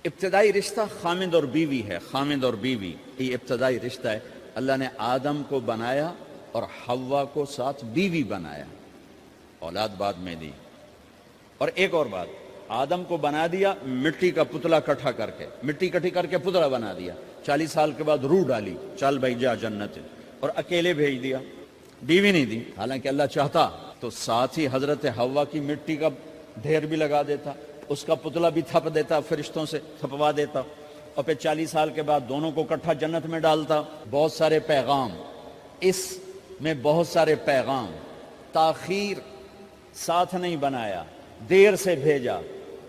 ابتدائی رشتہ خامد اور بیوی ہے. خامد اور بیوی یہ ابتدائی رشتہ ہے. اللہ نے آدم کو بنایا اور حوا کو ساتھ بیوی بنایا, اولاد بعد میں دی. اور ایک اور بات, آدم کو بنا دیا مٹی کا پتلا اکٹھا کر کے, مٹی اکٹھی کر کے پتلا بنا دیا. 40 سال کے بعد روح ڈالی, چل بھائی جا جنت, اور اکیلے بھیج دیا, بیوی نہیں دی. حالانکہ اللہ چاہتا تو ساتھ ہی حضرت حوا کی مٹی کا ڈھیر بھی لگا دیتا, اس کا پتلا بھی تھپ دیتا, فرشتوں سے تھپوا دیتا, اور پھر 40 سال کے بعد دونوں کو اکٹھا جنت میں ڈالتا. بہت سارے پیغام, اس میں بہت سارے پیغام. تاخیر ساتھ نہیں بنایا, دیر سے بھیجا.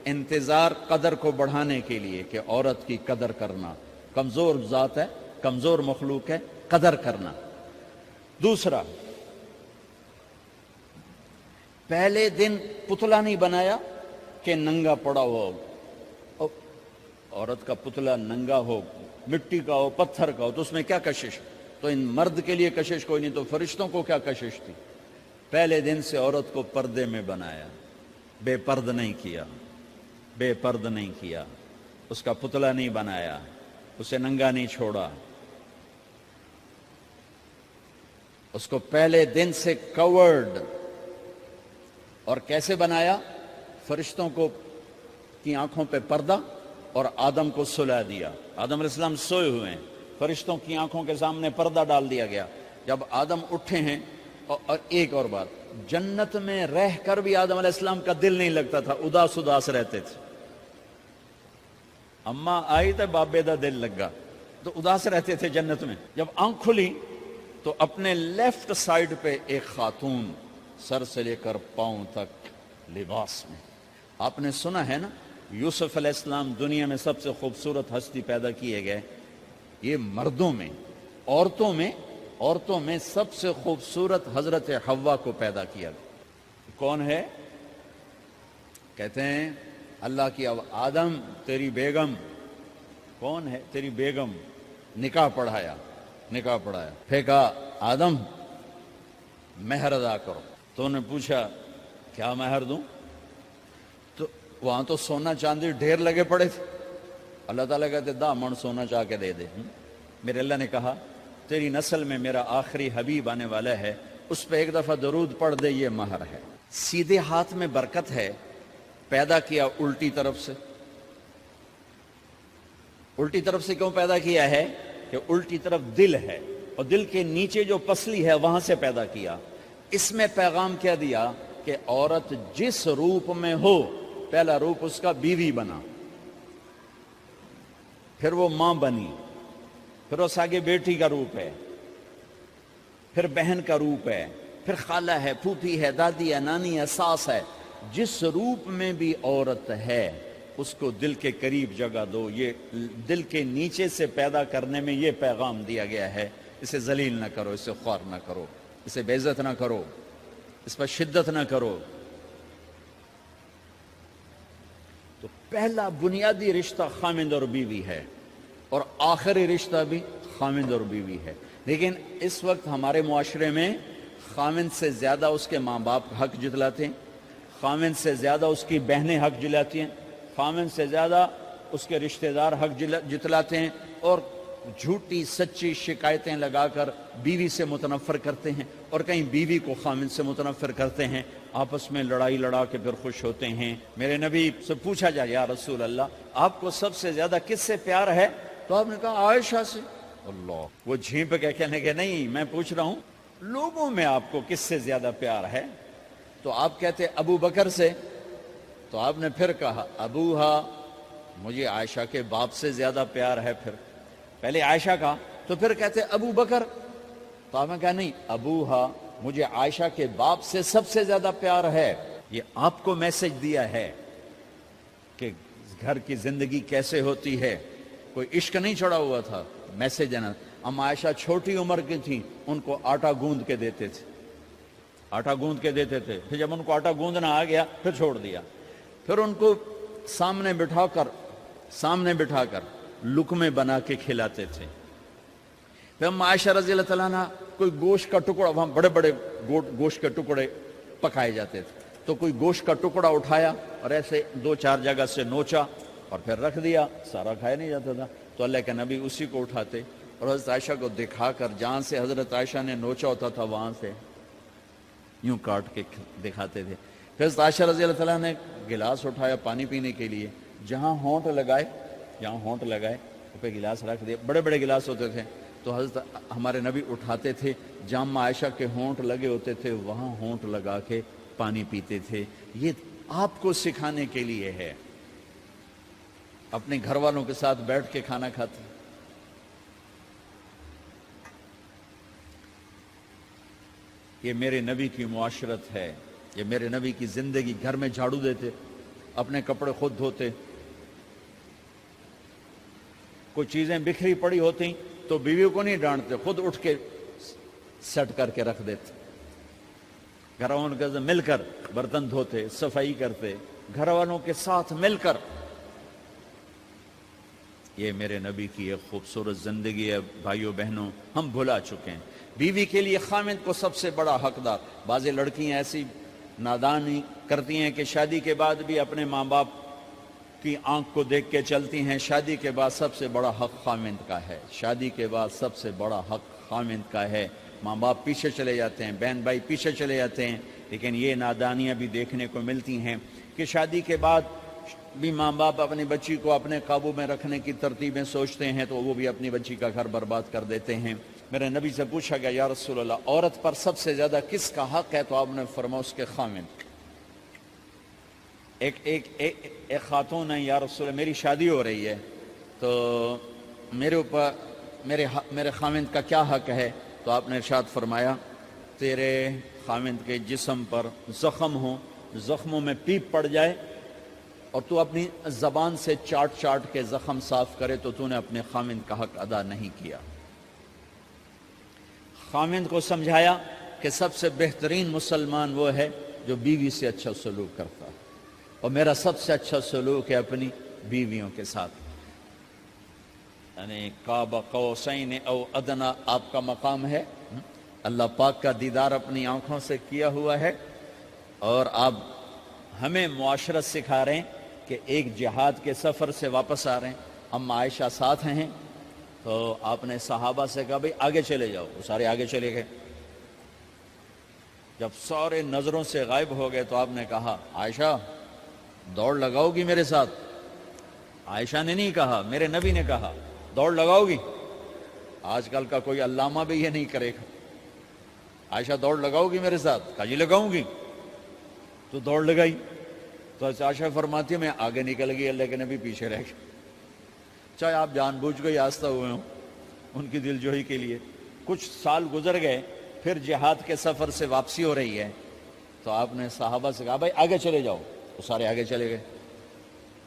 انتظار قدر کو بڑھانے کے لیے کہ عورت کی قدر کرنا, کمزور ذات ہے, کمزور مخلوق ہے, قدر کرنا. دوسرا, پہلے دن پتلا نہیں بنایا کہ ننگا پڑا ہو. عورت کا پتلا ننگا ہو, مٹی کا ہو, پتھر کا ہو, تو اس میں کیا کشش؟ تو ان مرد کے لیے کشش کوئی نہیں, تو فرشتوں کو کیا کشش تھی؟ پہلے دن سے عورت کو پردے میں بنایا, بے پرد نہیں کیا, بے پرد نہیں کیا, اس کا پتلا نہیں بنایا, اسے ننگا نہیں چھوڑا, اس کو پہلے دن سے کورڈ. اور کیسے بنایا؟ فرشتوں کو کی آنکھوں پہ پردہ اور آدم کو سلا دیا. آدم علیہ السلام سوئے ہوئے ہیں, فرشتوں کی آنکھوں کے سامنے پردہ ڈال دیا گیا. جب آدم اٹھے ہیں, اور ایک اور بات, جنت میں رہ کر بھی آدم علیہ السلام کا دل نہیں لگتا تھا, اداس اداس رہتے تھے. اماں آئی تو بابے دا دل لگا, تو اداس رہتے تھے جنت میں. جب آنکھ کھلی تو اپنے لیفٹ سائیڈ پہ ایک خاتون, سر سے لے کر پاؤں تک لباس میں. آپ نے سنا ہے نا, یوسف علیہ السلام دنیا میں سب سے خوبصورت ہستی پیدا کیے گئے. یہ مردوں میں, عورتوں میں سب سے خوبصورت حضرت حوا کو پیدا کیا گیا. کون ہے؟ کہتے ہیں اللہ کی آدم تیری بیگم. کون ہے تیری بیگم؟ نکاح پڑھایا. پھر کہا آدم مہر ادا کرو. تو انہوں نے پوچھا کیا مہر دوں؟ تو وہاں تو سونا چاندی ڈھیر لگے پڑے تھے. اللہ تعالیٰ کہتے دا من سونا چاہ کے دے دے. میرے اللہ نے کہا تیری نسل میں میرا آخری حبیب آنے والا ہے, اس پہ ایک دفعہ درود پڑھ دے, یہ مہر ہے. سیدھے ہاتھ میں برکت ہے. پیدا کیا الٹی طرف سے. الٹی طرف سے کیوں پیدا کیا ہے؟ کہ الٹی طرف دل ہے, اور دل کے نیچے جو پسلی ہے وہاں سے پیدا کیا. اس میں پیغام کیا دیا کہ عورت جس روپ میں ہو, پہلا روپ اس کا بیوی بنا, پھر وہ ماں بنی, پھر اس آگے بیٹی کا روپ ہے, پھر بہن کا روپ ہے, پھر خالہ ہے, پھوپھی ہے, دادی ہے, نانی ہے, ساس ہے. جس روپ میں بھی عورت ہے اس کو دل کے قریب جگہ دو. یہ دل کے نیچے سے پیدا کرنے میں یہ پیغام دیا گیا ہے. اسے ذلیل نہ کرو, اسے خوار نہ کرو, اسے بے عزت نہ کرو, اس پر شدت نہ کرو. تو پہلا بنیادی رشتہ خامند اور بیوی ہے, اور آخری رشتہ بھی خامند اور بیوی ہے. لیکن اس وقت ہمارے معاشرے میں خامند سے زیادہ اس کے ماں باپ حق جتلاتے ہیں, خامند سے زیادہ اس کی بہنیں حق جلاتی ہیں, خامند سے زیادہ اس کے رشتہ دار حق جتلاتے ہیں, اور جھوٹی سچی شکایتیں لگا کر بیوی سے متنفر کرتے ہیں, اور کہیں بیوی کو خامند سے متنفر کرتے ہیں. آپس میں لڑائی لڑا کے پھر خوش ہوتے ہیں. میرے نبی سے پوچھا جائے یا رسول اللہ آپ کو سب سے زیادہ کس سے پیار ہے؟ تو آپ نے کہا عائشہ سے. اللہ, وہ جھینپ کے کہنے کے نہیں, میں پوچھ رہا ہوں لوگوں میں آپ کو کس سے زیادہ پیار ہے؟ تو آپ کہتے ابو بکر سے. تو آپ نے پھر کہا ابوہا, مجھے عائشہ کے باپ سے زیادہ پیار ہے. پھر پہلے عائشہ کا, تو پھر کہتے ابو بکر. تو آپ نے کہا نہیں, ابوہا, مجھے عائشہ کے باپ سے سب سے زیادہ پیار ہے. یہ آپ کو میسج دیا ہے کہ گھر کی زندگی کیسے ہوتی ہے. کوئی عشق نہیں چڑھا ہوا تھا, میسج ہے نا. ہم عائشہ چھوٹی عمر کی تھیں, ان کو آٹا گوند کے دیتے تھے, آٹا گوند کے دیتے تھے. پھر جب ان کو آٹا گوندنا آ گیا پھر چھوڑ دیا. پھر ان کو سامنے بٹھا کر لقمے بنا کے کھلاتے تھے. پھر ہم عائشہ رضی اللہ تعالیٰ عنہ, کوئی گوشت کا ٹکڑا, وہاں بڑے بڑے گوشت کے ٹکڑے پکائے جاتے تھے, تو کوئی گوشت کا ٹکڑا اٹھایا اور ایسے 2-4 جگہ سے نوچا اور پھر رکھ دیا، سارا کھایا نہیں جاتا تھا، تو اللہ کے نبی اسی کو اٹھاتے اور حضرت عائشہ کو دکھا کر جہاں سے حضرت عائشہ نے نوچا ہوتا تھا وہاں سے یوں کاٹ کے دکھاتے تھے۔ پھر حضرت عائشہ رضی اللہ تعالیٰ نے گلاس اٹھایا پانی پینے کے لیے، جہاں ہونٹ لگائے پہ گلاس رکھ دیا، بڑے بڑے گلاس ہوتے تھے تو حضرت ہمارے نبی اٹھاتے تھے، جہاں عائشہ کے ہونٹ لگے ہوتے تھے وہاں ہونٹ لگا کے پانی پیتے تھے۔ یہ آپ کو سکھانے کے لیے ہے، اپنے گھر والوں کے ساتھ بیٹھ کے کھانا کھاتے۔ یہ میرے نبی کی معاشرت ہے، یہ میرے نبی کی زندگی۔ گھر میں جھاڑو دیتے، اپنے کپڑے خود دھوتے، کوئی چیزیں بکھری پڑی ہوتی تو بیویوں کو نہیں ڈانٹتے، خود اٹھ کے سیٹ کر کے رکھ دیتے، گھر والوں کے ساتھ مل کر برتن دھوتے، صفائی کرتے، گھر والوں کے ساتھ مل کر۔ یہ میرے نبی کی ایک خوبصورت زندگی ہے بھائیوں بہنوں، ہم بھلا چکے ہیں۔ بیوی کے لیے خامند کو سب سے بڑا حقدار۔ بعض لڑکیاں ایسی نادانی کرتی ہیں کہ شادی کے بعد بھی اپنے ماں باپ کی آنکھ کو دیکھ کے چلتی ہیں۔ شادی کے بعد سب سے بڑا حق خامند کا ہے، شادی کے بعد سب سے بڑا حق خامند کا ہے۔ ماں باپ پیچھے چلے جاتے ہیں، بہن بھائی پیچھے چلے جاتے ہیں، لیکن یہ نادانیاں بھی دیکھنے کو ملتی ہیں کہ شادی کے بعد بھی ماں باپ اپنی بچی کو اپنے قابو میں رکھنے کی ترتیبیں سوچتے ہیں تو وہ بھی اپنی بچی کا گھر برباد کر دیتے ہیں۔ میرے نبی سے پوچھا گیا یا رسول اللہ عورت پر سب سے زیادہ کس کا حق ہے؟ تو آپ نے فرمایا اس کے خامند۔ ایک خاتون ہے، یا رسول اللہ میری شادی ہو رہی ہے تو میرے اوپر میرے خامند کا کیا حق ہے؟ تو آپ نے ارشاد فرمایا تیرے خامند کے جسم پر زخم ہو، زخموں میں پیپ پڑ جائے اور تو اپنی زبان سے چاٹ چاٹ کے زخم صاف کرے تو تو نے اپنے خامند کا حق ادا نہیں کیا۔ خامند کو سمجھایا کہ سب سے بہترین مسلمان وہ ہے جو بیوی سے اچھا سلوک کرتا ہے، اور میرا سب سے اچھا سلوک ہے اپنی بیویوں کے ساتھ، یعنی قاب قوسین او ادنا آپ کا مقام ہے۔ اللہ پاک کا دیدار اپنی آنکھوں سے کیا ہوا ہے، اور آپ ہمیں معاشرت سکھا رہے ہیں کہ ایک جہاد کے سفر سے واپس آ رہے ہیں، ہم عائشہ ساتھ ہیں، تو آپ نے صحابہ سے کہا بھئی آگے چلے جاؤ، وہ سارے آگے چلے گئے۔ جب سارے نظروں سے غائب ہو گئے تو آپ نے کہا عائشہ دوڑ لگاؤ گی میرے ساتھ؟ عائشہ نے نہیں کہا، میرے نبی نے کہا دوڑ لگاؤ گی؟ آج کل کا کوئی علامہ بھی یہ نہیں کرے گا۔ عائشہ دوڑ لگاؤ گی میرے ساتھ؟ کہا جی لگاؤں گی۔ تو دوڑ لگائی تو عائشہ فرماتی ہے میں آگے نکل گئی، اللہ کے نبی پیچھے رہ گئے، چاہے آپ جان بوجھ کے آستہ ہوئے ہوں ان کی دل جوئی کے لیے۔ کچھ سال گزر گئے، پھر جہاد کے سفر سے واپسی ہو رہی ہے تو آپ نے صحابہ سے کہا بھائی آگے چلے جاؤ، وہ سارے آگے چلے گئے،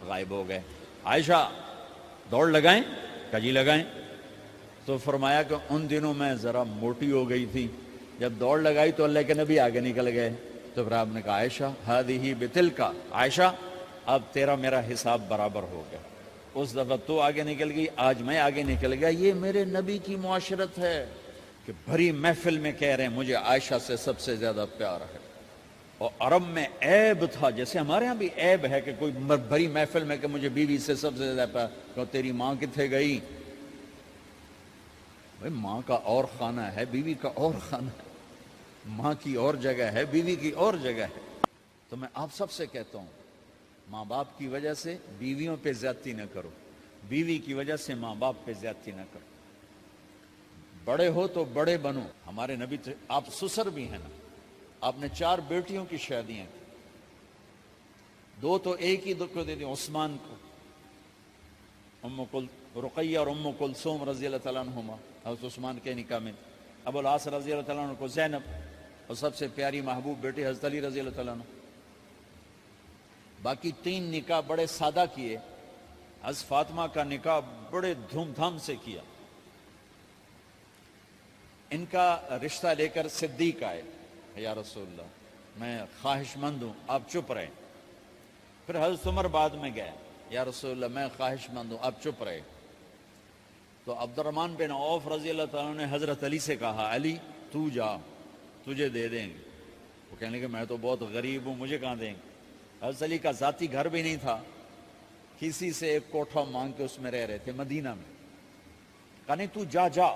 غائب ہو گئے۔ عائشہ دوڑ لگائیں؟ کہا جی لگائیں۔ تو فرمایا کہ ان دنوں میں ذرا موٹی ہو گئی تھی، جب دوڑ لگائی تو اللہ کے نبی آگے نکل گئے، تو پھر آپ نے کہا عائشہ ہذہ بتلک، عائشہ اب تیرا میرا حساب برابر ہو گیا، اس دفعہ تو آگے نکل گئی، آج میں آگے نکل گیا۔ یہ میرے نبی کی معاشرت ہے کہ بھری محفل میں کہہ رہے ہیں مجھے عائشہ سے سب سے زیادہ پیار ہے۔ اور عرب میں عیب تھا، جیسے ہمارے ہاں بھی عیب ہے کہ کوئی بھری محفل میں کہ مجھے بیوی سے سب سے زیادہ پیار، کہ تیری ماں کتنے گئی؟ بھائی ماں کا اور خانہ ہے، بیوی کا اور خانہ ہے، ماں کی اور جگہ ہے، بیوی کی اور جگہ ہے۔ تو میں آپ سب سے کہتا ہوں ماں باپ کی وجہ سے بیویوں پہ زیادتی نہ کرو، بیوی کی وجہ سے ماں باپ پہ زیادتی نہ کرو۔ بڑے ہو تو بڑے بنو، ہمارے نبی تو آپ سسر بھی ہیں نا، آپ نے 4 بیٹیوں کی شادیاں کی، 2 تو ایک ہی کو دے دی عثمان کو، رقیہ اور ام کلثوم رضی اللہ تعالیٰ عنہما، حضرت عثمان کے نکاح میں، ابو العاص رضی اللہ تعالیٰ عنہ کو زینب، اور سب سے پیاری محبوب بیٹی حضرت علی رضی اللہ تعالیٰ عنہ۔ باقی 3 نکاح بڑے سادہ کیے، حضرت فاطمہ کا نکاح بڑے دھوم دھام سے کیا۔ ان کا رشتہ لے کر صدیق آئے، یا رسول اللہ میں خواہش مند ہوں، آپ چپ رہے۔ پھر حضرت عمر بعد میں گئے، یا رسول اللہ میں خواہش مند ہوں، آپ چپ رہے۔ تو عبد الرحمن بن عوف رضی اللہ تعالیٰ نے حضرت علی سے کہا علی تو جا، تجھے دے دیں گے۔ وہ کہنے کہ میں تو بہت غریب ہوں، مجھے کہاں دیں گے؟ حضرت علی کا ذاتی گھر بھی نہیں تھا، کسی سے ایک کوٹھا مانگ کے اس میں رہ رہے تھے مدینہ میں. کہا نہیں تو جا.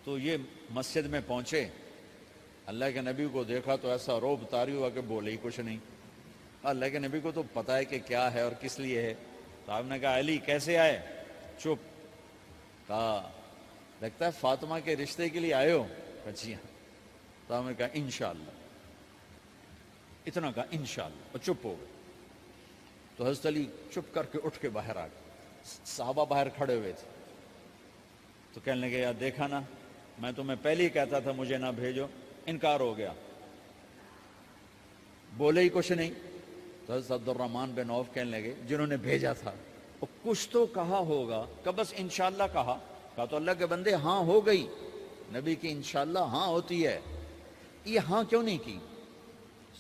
تو یہ مسجد میں پہنچے, اللہ کے نبی کو دیکھا تو ایسا روب طاری ہوا کہ بولے ہی کچھ نہیں. اللہ کے نبی کو تو پتا ہے کہ کیا ہے اور کس لیے ہے. تو آپ نے کہا علی کیسے آئے؟ چپ. کہا لگتا ہے فاطمہ کے رشتے کے لیے آئے ہو. کہا جی ہاں. تو آپ نے کہا انشاءاللہ. اتنا کہا انشاءاللہ اور چپ ہو گئے. تو حضرت علی چپ کر کے اٹھ کے باہر آ گئے. صحابہ باہر کھڑے ہوئے تھے. تو کہنے لگے یار دیکھا نا, میں تمہیں پہلے ہی کہتا تھا مجھے نہ بھیجو, انکار ہو گیا, بولے ہی کچھ نہیں. تو حضرت عبد الرحمن بن عوف کہنے لگے جنہوں نے بھیجا تھا وہ کچھ تو کہا ہوگا, کہ بس انشاءاللہ کہا. کہا تو اللہ کے بندے ہاں ہو گئی, نبی کی انشاءاللہ ہاں ہوتی ہے, یہ ہاں کیوں نہیں کی؟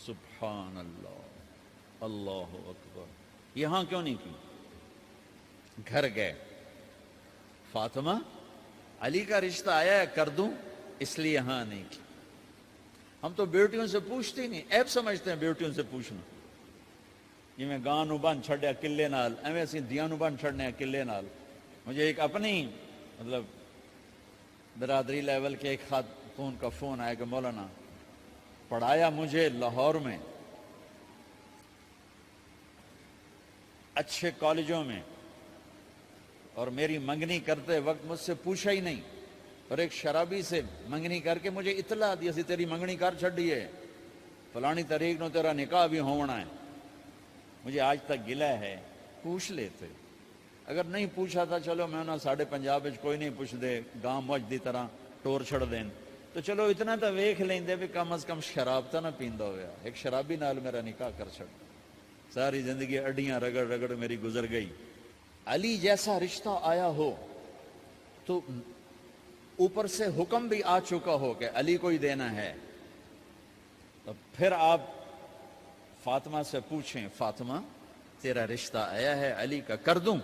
سبحان اللہ, اللہ اکبر, یہ ہاں کیوں نہیں کی؟ گھر گئے, فاطمہ علی کا رشتہ آیا ہے کر دوں, اس لیے ہاں نہیں کی. ہم تو بیٹیوں سے پوچھتے ہی نہیں, عیب سمجھتے ہیں بیٹیوں سے پوچھنا. جی میں گاں نو بن چھڑیا قلعے نال, ایویں اسی دیاں نو بن چھڑنے قلعے نال. مجھے ایک اپنی مطلب برادری لیول کے ایک خاتون کا فون آیا کہ مولانا پڑھایا مجھے لاہور میں اچھے کالجوں میں, اور میری منگنی کرتے وقت مجھ سے پوچھا ہی نہیں, اور ایک شرابی سے منگنی کر کے مجھے اطلاع دی اسی تیری منگنی کر چھڑی ہے, فلانی تاریخ نو تیرا نکاح بھی ہونا ہے. مجھے آج تک گلہ ہے, پوچھ لیتے. اگر نہیں پوچھا تھا چلو میں نہ ساڑھے پنجاب کوئی نہیں پوچھ دے, گاں موج دی طرح ٹور چھڑ دین, تو چلو اتنا تو ویکھ لیں دے بھی کم از کم شراب تو نہ پیندا ہویا. ایک شرابی نال میرا نکاح کر چھڑ, ساری زندگی اڈیاں رگڑ رگڑ میری گزر گئی. علی جیسا رشتہ آیا ہو تو اوپر سے حکم بھی آ چکا ہو کہ علی کو ہی دینا ہے, تو پھر آپ فاطمہ سے پوچھیں فاطمہ تیرا رشتہ آیا ہے علی کا, کر دوں؟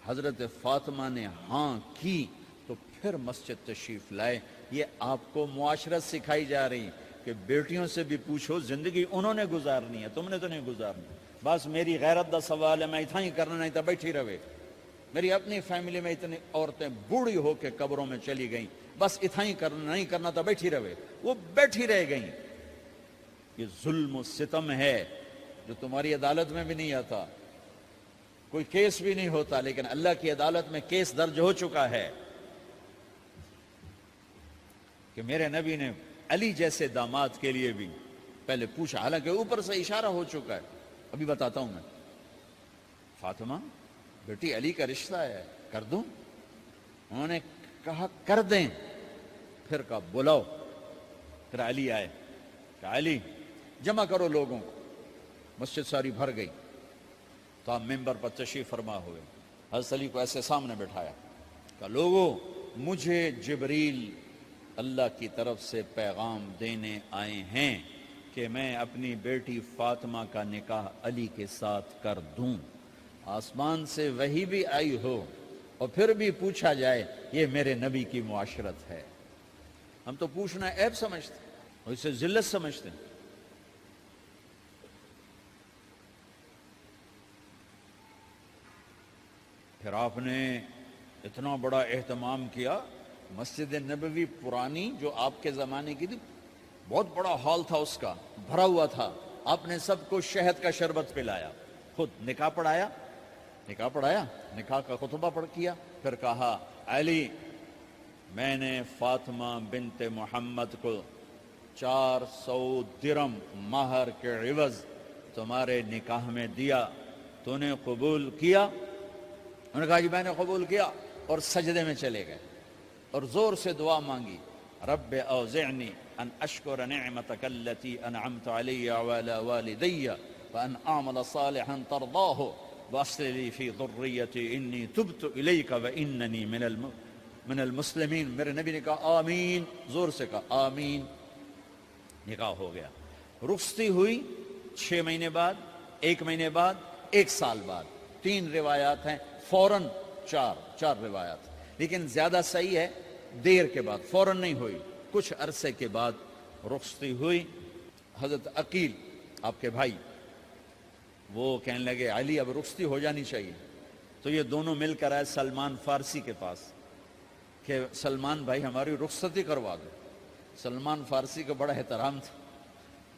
حضرت فاطمہ نے ہاں کی تو پھر مسجد تشریف لائے. یہ آپ کو معاشرت سکھائی جا رہی کہ بیٹیوں سے بھی پوچھو, زندگی انہوں نے گزارنی ہے, تم نے تو نہیں گزارنی. بس میری غیرت دا سوال ہے, میں اتنا ہی کرنا نہیں تو بیٹھی رہے. میری اپنی فیملی میں اتنی عورتیں بوڑھی ہو کے قبروں میں چلی گئیں, بس اتنا ہی کرنا نہیں کرنا تو بیٹھی رہے. وہ بیٹھی رہ گئیں. یہ ظلم و ستم ہے جو تمہاری عدالت میں بھی نہیں آتا, کوئی کیس بھی نہیں ہوتا, لیکن اللہ کی عدالت میں کیس درج ہو چکا ہے کہ میرے نبی نے علی جیسے داماد کے لیے بھی پہلے پوچھا, حالانکہ اوپر سے اشارہ ہو چکا ہے. ابھی بتاتا ہوں میں. فاطمہ بیٹی علی کا رشتہ ہے, کر دوں؟ انہوں نے کہا کر دیں. پھر کہا بلاؤ. پھر علی آئے, کہا علی جمع کرو لوگوں کو. مسجد ساری بھر گئی. تو آپ ممبر پر تشریف فرما ہوئے. حضرت علی کو ایسے سامنے بٹھایا, کہا لوگوں مجھے جبریل اللہ کی طرف سے پیغام دینے آئے ہیں کہ میں اپنی بیٹی فاطمہ کا نکاح علی کے ساتھ کر دوں. آسمان سے وحی بھی آئی ہو اور پھر بھی پوچھا جائے, یہ میرے نبی کی معاشرت ہے. ہم تو پوچھنا عیب سمجھتے اور اسے ذلت سمجھتے ہیں. پھر آپ نے اتنا بڑا اہتمام کیا. مسجد نبوی پرانی جو آپ کے زمانے کی تھی, بہت بڑا ہال تھا, اس کا بھرا ہوا تھا. آپ نے سب کو شہد کا شربت پلایا, خود نکاح پڑھایا, نکاح کا خطبہ پڑھ کیا. پھر کہا علی میں نے فاطمہ بنت محمد کو 400 درم مہر کے عوض تمہارے نکاح میں دیا, تو نے قبول کیا؟ انہوں نے کہا جی میں نے قبول کیا, اور سجدے میں چلے گئے اور زور سے دعا مانگی, رب اوزعنی ان اشکر نعمتک التي انعمت علی وعلى والدی وان اعمل صالحا ترضاہ واصلح لی فی ذریتی انی تبت الیک واننی من المسلمین. میرے نبی نے کہا آمین, زور سے کہا آمین. نکاح ہو گیا. رخصتی ہوئی 6 مہینے بعد, 1 مہینے بعد, 1 سال بعد. 3 روایات ہیں, فوراً 4 روایات, لیکن زیادہ صحیح ہے دیر کے بعد, فوراً نہیں ہوئی, کچھ عرصے کے بعد رخصتی ہوئی. حضرت عقیل آپ کے بھائی وہ کہنے لگے علی اب رخصتی ہو جانی چاہیے. تو یہ دونوں مل کر آئے سلمان فارسی کے پاس کہ سلمان بھائی ہماری رخصتی کروا دو. سلمان فارسی کا بڑا احترام تھا.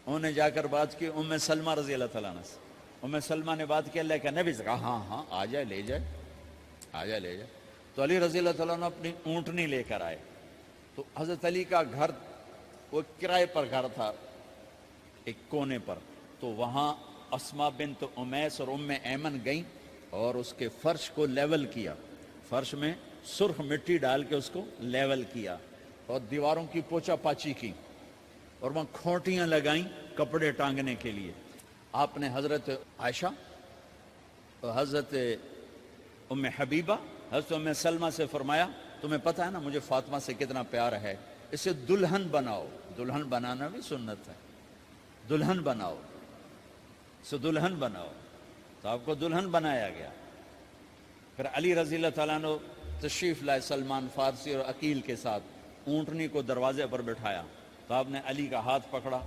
انہوں نے جا کر بات کی ام سلمہ رضی اللہ تعالیٰ عنہ سے. ام سلمہ نے بات کی اللہ کے نبی سے کہا ہاں آ جائے لے جائے لے جائے. تو علی رضی اللہ تعالیٰ عنہ اپنی اونٹنی لے کر آئے. تو حضرت علی کا گھر وہ کرائے پر گھر تھا ایک کونے پر. تو وہاں اسما بنت امیس اور ام ایمن گئیں اور اس کے فرش کو لیول کیا. فرش میں سرخ مٹی ڈال کے اس کو لیول کیا اور دیواروں کی پوچا پاچی کی اور وہاں کھوٹیاں لگائیں کپڑے ٹانگنے کے لیے. آپ نے حضرت عائشہ اور حضرت ام حبیبہ حضرت ام سلمہ سے فرمایا تمہیں پتہ ہے نا مجھے فاطمہ سے کتنا پیار ہے, اسے دلہن بناؤ. دلہن بنانا بھی سنت ہے. دلہن بناؤ, اسے دلہن بناؤ. تو آپ کو دلہن بنایا گیا. پھر علی رضی اللہ تعالیٰ عنہ تشریف لائے سلمان فارسی اور عقیل کے ساتھ. اونٹنی کو دروازے پر بٹھایا تو آپ نے علی کا ہاتھ پکڑا,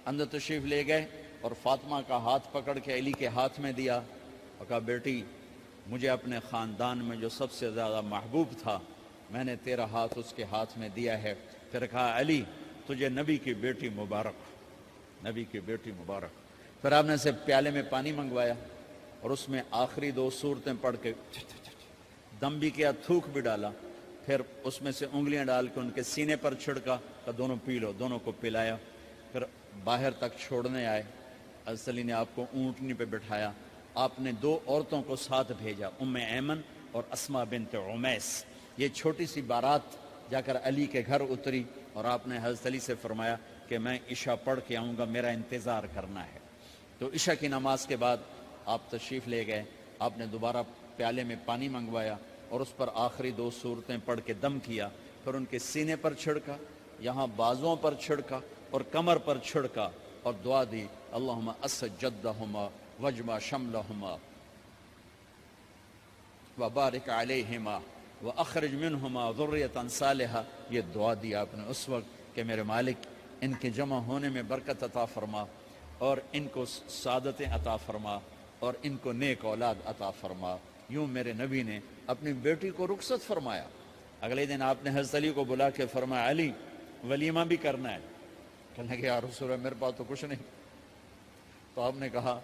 اندر تشریف لے گئے اور فاطمہ کا ہاتھ پکڑ کے علی کے ہاتھ میں دیا اور کہا بیٹی مجھے اپنے خاندان میں جو سب سے زیادہ محبوب تھا میں نے تیرا ہاتھ اس کے ہاتھ میں دیا ہے. پھر کہا علی تجھے نبی کی بیٹی مبارک, نبی کی بیٹی مبارک. پھر آپ نے اسے پیالے میں پانی منگوایا اور اس میں آخری 2 سورتیں پڑھ کے دم بھی کیا, تھوک بھی ڈالا. پھر اس میں سے انگلیاں ڈال کے ان کے سینے پر چھڑکا تو دونوں پی لو. دونوں کو پلایا. پھر باہر تک چھوڑنے آئے. حضرت علی نے آپ کو اونٹنی پہ بٹھایا. آپ نے 2 عورتوں کو ساتھ بھیجا, ام ایمن اور اسما بنت عمیس. یہ چھوٹی سی بارات جا کر علی کے گھر اتری اور آپ نے حضرت علی سے فرمایا کہ میں عشاء پڑھ کے آؤں گا, میرا انتظار کرنا ہے. تو عشاء کی نماز کے بعد آپ تشریف لے گئے. آپ نے دوبارہ پیالے میں پانی منگوایا اور اس پر آخری 2 سورتیں پڑھ کے دم کیا. پھر ان کے سینے پر چھڑکا, یہاں بازوؤں پر چھڑکا اور کمر پر چھڑکا اور دعا دی اللہم اسد جدہما وجمع شملہما وبارک علیہما واخرج منہما ذریۃ صالحہ. یہ دعا دی آپ نے اس وقت کہ میرے مالک ان کے جمع ہونے میں برکت عطا فرما اور ان کو سعادتیں عطا فرما اور ان کو نیک اولاد عطا فرما. یوں میرے نبی نے اپنی بیٹی کو رخصت فرمایا. اگلے دن آپ نے حضرت علی کو بلا کے فرمایا علی ولیمہ بھی کرنا ہے. کہنے لگے یا رسول اللہ میرے پاس تو کچھ نہیں. تو آپ نے کہا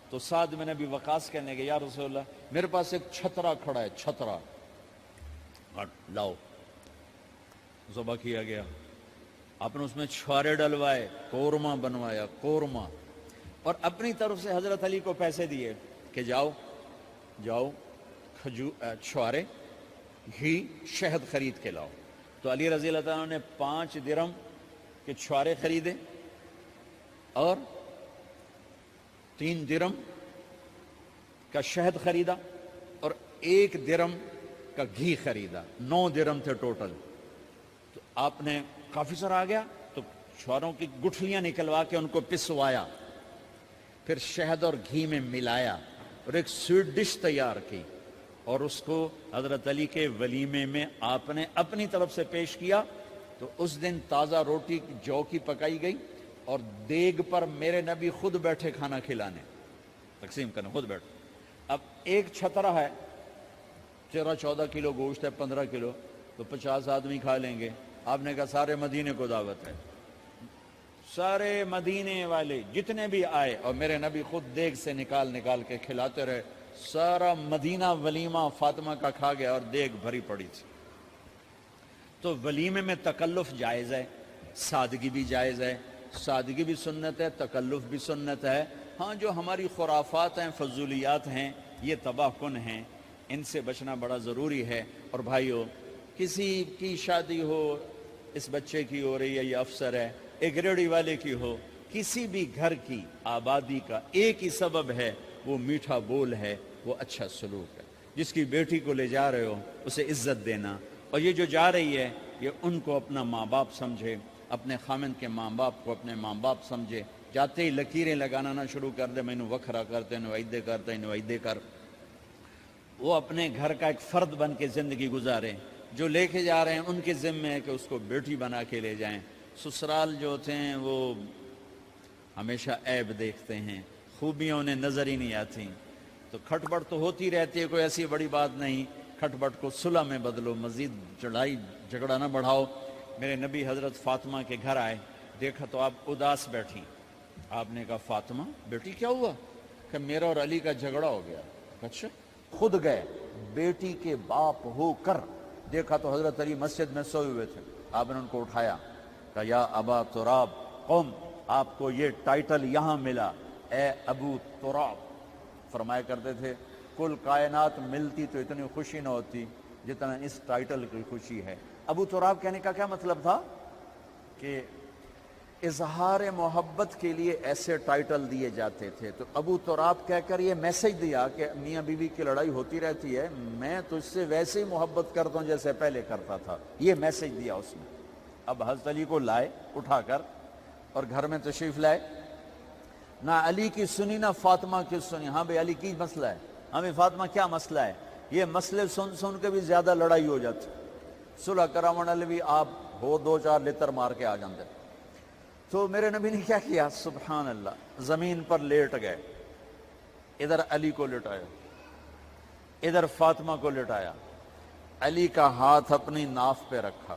تو سعد بن ابی وقاص کہنے لگے یا رسول اللہ میرے پاس ایک چھترا کھڑا ہے, چھترا لاؤ. ذبح کیا گیا. آپ نے اس میں چھوارے ڈلوائے, قورمہ بنوایا, قورمہ, اور اپنی طرف سے حضرت علی کو پیسے دیے کہ جاؤ چھوارے, گھی, شہد خرید کے لاؤ. تو علی رضی اللہ تعالیٰ نے 5 درم کے چھوارے خریدے اور 3 درم کا شہد خریدا اور 1 درم کا گھی خریدا. 9 درم تھے ٹوٹل. تو آپ نے کافی سارا آ گیا تو چھواروں کی گٹھلیاں نکلوا کے ان کو پسوایا, پھر شہد اور گھی میں ملایا اور ایک سویٹ ڈش تیار کی اور اس کو حضرت علی کے ولیمے میں آپ نے اپنی طرف سے پیش کیا. تو اس دن تازہ روٹی جو کی پکائی گئی اور دیگ پر میرے نبی خود بیٹھے کھانا کھلانے, تقسیم کرنے خود بیٹھے. اب ایک چھترا ہے, 13-14 کلو گوشت ہے, 15 کلو, تو 50 آدمی کھا لیں گے. آپ نے کہا سارے مدینے کو دعوت ہے, سارے مدینے والے جتنے بھی آئے اور میرے نبی خود دیگ سے نکال کے کھلاتے رہے. سارا مدینہ ولیمہ فاطمہ کا کھا گیا اور دیگ بھری پڑی تھی. تو ولیمے میں تکلف جائز ہے, سادگی بھی جائز ہے. سادگی بھی سنت ہے, تکلف بھی سنت ہے. ہاں جو ہماری خرافات ہیں, فضولیات ہیں, یہ تباہ کن ہیں, ان سے بچنا بڑا ضروری ہے. اور بھائیو کسی کی شادی ہو, اس بچے کی ہو رہی ہے, یہ افسر ہے, ایک ریڑھی والے کی ہو, کسی بھی گھر کی آبادی کا ایک ہی سبب ہے, وہ میٹھا بول ہے, وہ اچھا سلوک ہے. جس کی بیٹی کو لے جا رہے ہو اسے عزت دینا, اور یہ جو جا رہی ہے یہ ان کو اپنا ماں باپ سمجھے, اپنے خامند کے ماں باپ کو اپنے ماں باپ سمجھے. جاتے ہی لکیریں لگانا نہ شروع کر دے, مینو وکھرا کرتے نوائدے کرتے نوائدے کر. وہ اپنے گھر کا ایک فرد بن کے زندگی گزاریں. جو لے کے جا رہے ہیں ان کے ذمے ہے کہ اس کو بیٹی بنا کے لے جائیں. سسرال جو ہوتے ہیں وہ ہمیشہ عیب دیکھتے ہیں, خوبیاں انہیں نظر ہی نہیں آتی. تو کھٹپٹ تو ہوتی رہتی ہے, کوئی ایسی بڑی بات نہیں. کھٹپٹ کو صلح میں بدلو, مزید لڑائی جھگڑا نہ بڑھاؤ. میرے نبی حضرت فاطمہ کے گھر آئے, دیکھا تو آپ اداس بیٹھی. آپ نے کہا فاطمہ بیٹی کیا ہوا؟ کہ میرا اور علی کا جھگڑا ہو گیا. اچھا. خود گئے بیٹی کے باپ ہو کر, دیکھا تو حضرت علی مسجد میں سوئے ہوئے تھے. آپ نے ان کو اٹھایا, کہا یا ابا تراب قم, آپ کو یہ ٹائٹل یہاں ملا, اے ابو تراب. فرمایا کرتے تھے کل کائنات ملتی تو اتنی خوشی نہ ہوتی جتنا اس ٹائٹل کی خوشی ہے. ابو تراب کہنے کا کیا مطلب تھا؟ کہ اظہار محبت کے لیے ایسے ٹائٹل دیے جاتے تھے. تو ابو تراب کہہ کر یہ میسج دیا کہ میاں بیوی کی لڑائی ہوتی رہتی ہے, میں تجھ سے ویسے ہی محبت کرتا ہوں جیسے پہلے کرتا تھا. یہ میسج دیا اس نے. اب حضرت علی کو لائے اٹھا کر اور گھر میں تشریف لائے. نہ علی کی سنی نہ فاطمہ کی سنی. ہاں بھائی علی کی مسئلہ ہے, ہاں بھائی فاطمہ کیا مسئلہ ہے. یہ مسئلے سن سن کے بھی زیادہ لڑائی ہو جاتی. صلح کراون والے بھی آپ ہو 2-4 لتر مار کے آ جاندے. تو میرے نبی نے کیا کیا؟ سبحان اللہ, زمین پر لیٹ گئے. ادھر علی کو لٹایا, ادھر فاطمہ کو لٹایا. علی کا ہاتھ اپنی ناف پہ رکھا,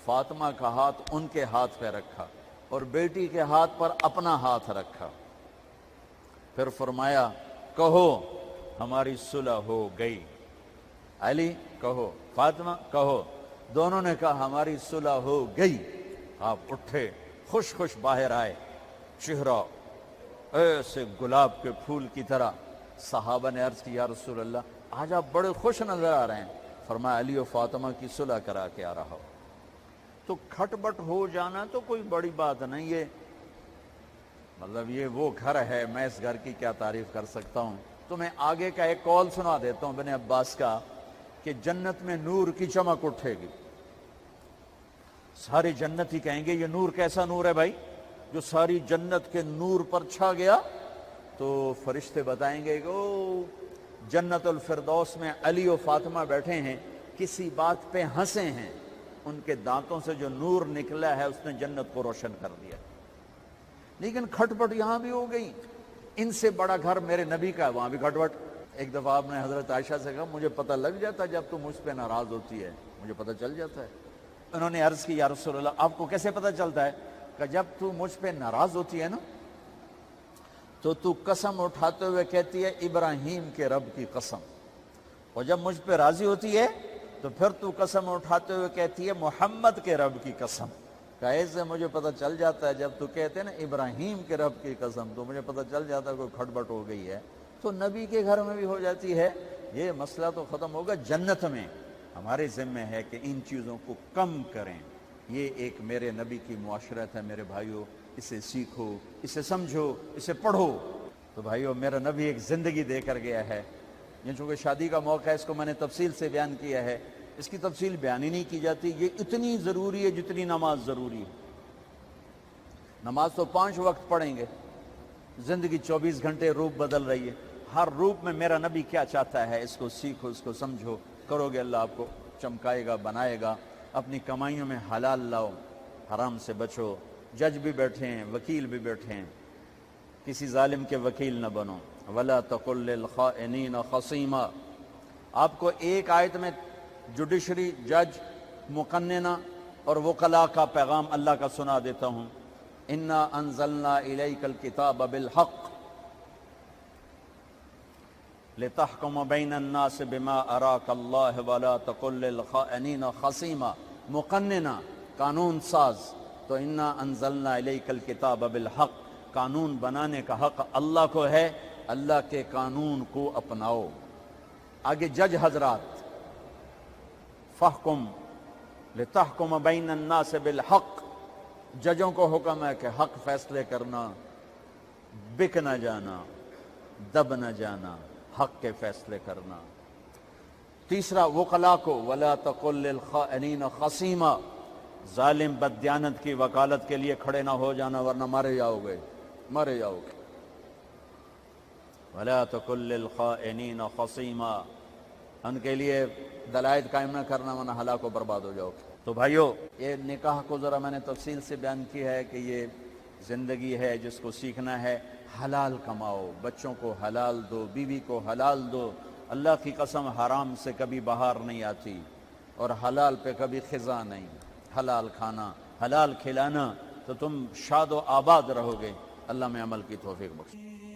فاطمہ کا ہاتھ ان کے ہاتھ پہ رکھا, اور بیٹی کے ہاتھ پر اپنا ہاتھ رکھا. پھر فرمایا کہو ہماری صلح ہو گئی. علی کہو, فاطمہ کہو. دونوں نے کہا ہماری صلح ہو گئی. آپ اٹھے, خوش خوش باہر آئے, چہرہ ایسے گلاب کے پھول کی طرح. صحابہ نے عرض کی یا رسول اللہ آج آپ بڑے خوش نظر آ رہے ہیں. فرمایا علی و فاطمہ کی صلح کرا کے آ رہا ہو. تو کھٹ بٹ ہو جانا تو کوئی بڑی بات نہیں ہے, مطلب یہ وہ گھر ہے, میں اس گھر کی کیا تعریف کر سکتا ہوں. تو میں آگے کا ایک قول سنا دیتا ہوں ابن عباس کا, کہ جنت میں نور کی چمک اٹھے گی. ساری جنت ہی کہیں گے یہ نور کیسا نور ہے بھائی جو ساری جنت کے نور پر چھا گیا. تو فرشتے بتائیں گے کہ او جنت الفردوس میں علی و فاطمہ بیٹھے ہیں, کسی بات پہ ہنسے ہیں, ان کے دانتوں سے جو نور نکلا ہے اس نے جنت کو روشن کر دیا. لیکن کھٹ پٹ یہاں بھی ہو گئی. ان سے بڑا گھر میرے نبی کا ہے, وہاں بھی کھٹ پٹ. ایک دفعہ آپ نے حضرت عائشہ سے کہا مجھے پتہ لگ جاتا جب تو مجھ پہ ناراض ہوتی ہے, مجھے پتہ چل جاتا ہے. انہوں نے عرض کی یا رسول اللہ آپ کو کیسے پتہ چلتا ہے؟ کہ جب تو مجھ پہ ناراض ہوتی ہے نا تو قسم اٹھاتے ہوئے کہتی ہے ابراہیم کے رب کی قسم, اور جب مجھ پہ راضی ہوتی ہے تو پھر تو قسم اٹھاتے ہوئے کہتی ہے محمد کے رب کی قسم. کہ ایسے مجھے پتہ چل جاتا ہے جب تو کہتے ہیں نا ابراہیم کے رب کی قسم, تو مجھے پتہ چل جاتا ہے کوئی کھٹبٹ ہو گئی ہے. تو نبی کے گھر میں بھی ہو جاتی ہے. یہ مسئلہ تو ختم ہوگا. جنت میں ہمارے ذمہ ہے کہ ان چیزوں کو کم کریں. یہ ایک میرے نبی کی معاشرت ہے میرے بھائیوں, اسے سیکھو, اسے سمجھو, اسے پڑھو. تو بھائیوں میرا نبی ایک زندگی دے کر گیا ہے. یہ چونکہ شادی کا موقع ہے اس کو میں نے تفصیل سے بیان کیا ہے, اس کی تفصیل بیان ہی نہیں کی جاتی. یہ اتنی ضروری ہے جتنی نماز ضروری ہے. نماز تو 5 وقت پڑھیں گے, زندگی 24 گھنٹے روپ بدل رہی ہے. ہر روپ میں میرا نبی کیا چاہتا ہے اس کو سیکھو, اس کو سمجھو. کرو گے اللہ آپ کو چمکائے گا, بنائے گا. اپنی کمائیوں میں حلال لاؤ, حرام سے بچو. جج بھی بیٹھے ہیں, وکیل بھی بیٹھے ہیں, کسی ظالم کے وکیل نہ بنو. وَلَا تَقُلْ لِلْخَائِنِينَ خَصِيمًا. آپ کو ایک آیت میں جوڈیشری, جج, مقننہ اور وکلاء کا پیغام اللہ کا سنا دیتا ہوں. اِنَّا أَنزَلْنَا إِلَيْكَ الْكِتَابَ بِالْحَقِّ لِتَحْكُمَ بَيْنَ النَّاسِ بِمَا أَرَاكَ اللَّهُ وَلَا تَقُلْ لِلْخَائِنِينَ خَصِيمًا. مقننہ, قانون ساز. تو اِنَّا أَنزَلْنَا إِلَيْكَ الْكِتَابَ بِالْحَقِّ, قانون بنانے کا حق اللہ کو ہے. اللہ کے قانون کو اپناؤ. آگے جج حضرات, فَحْكُمْ لِتَحْكُمَ بَيْنَ النَّاسِ بِالْحَقِّ. ججوں کو حکم ہے کہ حق فیصلے کرنا, بک نہ جانا, دب نہ جانا, حق کے فیصلے کرنا. تیسرا وکلاء کو, وَلَا تَقُلْ لِلْخَائِنِينَ خَصِيمًا. ظالم بددیانت کی وکالت کے لیے کھڑے نہ ہو جانا ورنہ مارے جاؤ گے, مارے جاؤ گے. وَلَا تَقُلْ لِلْخَائِنِينَ خَصِيمًا. ان کے لیے دلائل قائم نہ کرنا ورنہ ہلاک و برباد ہو جاؤ گے. تو بھائیو یہ نکاح کو ذرا میں نے تفصیل سے بیان کی ہے کہ یہ زندگی ہے جس کو سیکھنا ہے حلال کماؤ، بچوں کو حلال دو، بیوی کو حلال دو. اللہ کی قسم حرام سے کبھی بہار نہیں آتی اور حلال پہ کبھی خزاں نہیں. حلال کھانا، حلال کھلانا تو تم شاد و آباد رہو گے. اللہ میں عمل کی توفیق بخشے.